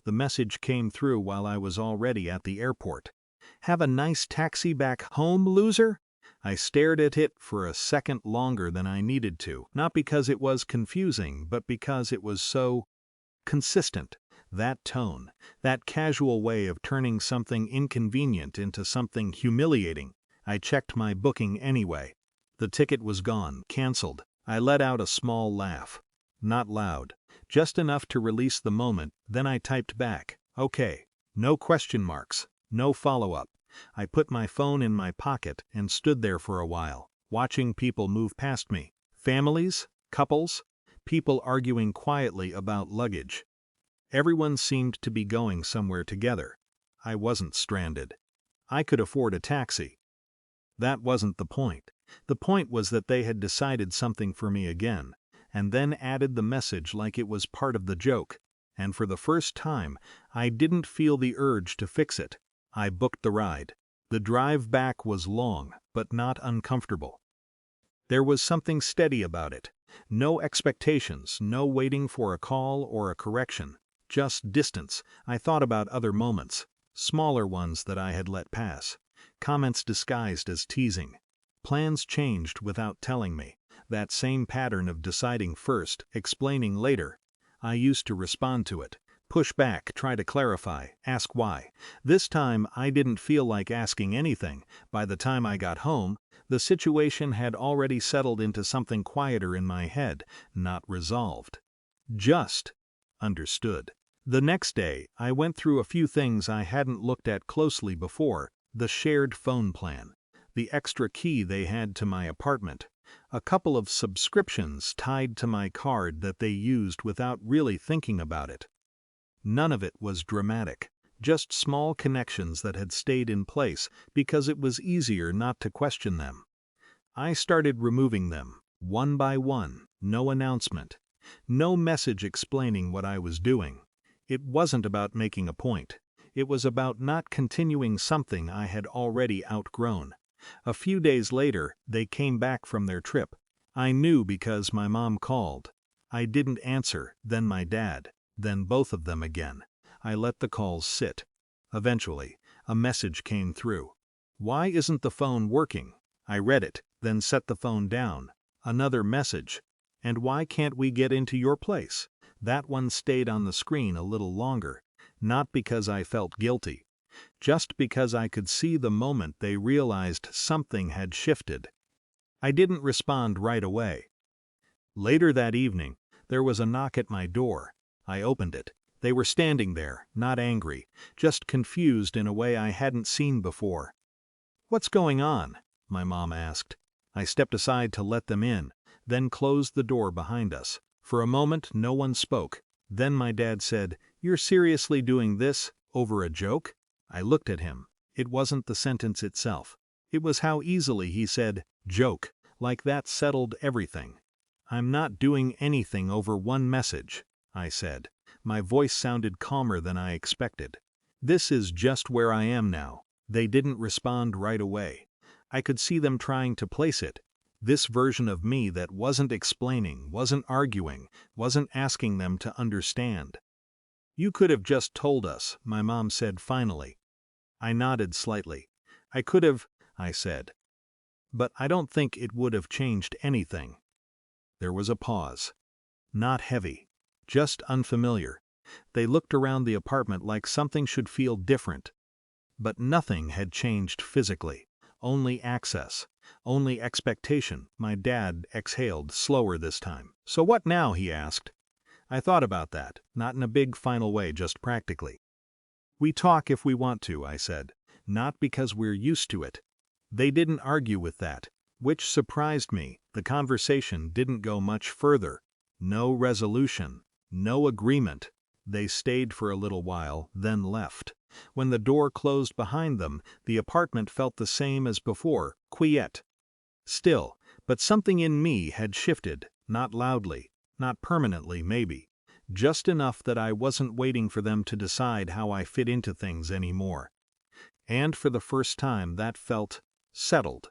The message came through while I was already at the airport. "Have a nice taxi back home, loser?" I stared at it for a second longer than I needed to, not because it was confusing, but because it was so consistent. That tone, that casual way of turning something inconvenient into something humiliating. I checked my booking anyway. The ticket was gone, canceled. I let out a small laugh. Not loud, just enough to release the moment, then I typed back, "Okay." No question marks, no follow-up. I put my phone in my pocket and stood there for a while, watching people move past me. Families, couples, people arguing quietly about luggage. Everyone seemed to be going somewhere together. I wasn't stranded. I could afford a taxi. That wasn't the point. The point was that they had decided something for me again, and then added the message like it was part of the joke. And for the first time, I didn't feel the urge to fix it. I booked the ride. The drive back was long, but not uncomfortable. There was something steady about it. No expectations, no waiting for a call or a correction. Just distance. I thought about other moments, smaller ones that I had let pass. Comments disguised as teasing. Plans changed without telling me. That same pattern of deciding first, explaining later. I used to respond to it. Push back, try to clarify, ask why. This time I didn't feel like asking anything. By the time I got home, the situation had already settled into something quieter in my head, not resolved. Just understood. The next day, I went through a few things I hadn't looked at closely before. The shared phone plan, the extra key they had to my apartment, a couple of subscriptions tied to my card that they used without really thinking about it. None of it was dramatic, just small connections that had stayed in place because it was easier not to question them. I started removing them, one by one, no announcement, no message explaining what I was doing. It wasn't about making a point. It was about not continuing something I had already outgrown. A few days later, they came back from their trip. I knew because my mom called. I didn't answer, then my dad, then both of them again. I let the calls sit. Eventually, a message came through. "Why isn't the phone working?" I read it, then set the phone down. Another message. "And why can't we get into your place?" That one stayed on the screen a little longer, not because I felt guilty, just because I could see the moment they realized something had shifted. I didn't respond right away. Later that evening, there was a knock at my door. I opened it. They were standing there, not angry, just confused in a way I hadn't seen before. "What's going on?" my mom asked. I stepped aside to let them in, then closed the door behind us. For a moment, no one spoke. Then my dad said, "You're seriously doing this, over a joke?" I looked at him. It wasn't the sentence itself. It was how easily he said, "joke," like that settled everything. "I'm not doing anything over one message," I said. My voice sounded calmer than I expected. "This is just where I am now." They didn't respond right away. I could see them trying to place it. This version of me that wasn't explaining, wasn't arguing, wasn't asking them to understand. "You could have just told us," my mom said finally. I nodded slightly. "I could have," I said. "But I don't think it would have changed anything." There was a pause. Not heavy, just unfamiliar. They looked around the apartment like something should feel different. But nothing had changed physically. Only access. Only expectation. My dad exhaled, slower this time. "So what now?" he asked. I thought about that, not in a big final way, just practically. "We talk if we want to," I said. "Not because we're used to it." They didn't argue with that, which surprised me. The conversation didn't go much further. No resolution. No agreement. They stayed for a little while, then left. When the door closed behind them, the apartment felt the same as before, quiet. Still, but something in me had shifted, not loudly, not permanently maybe, just enough that I wasn't waiting for them to decide how I fit into things anymore. And for the first time that felt settled.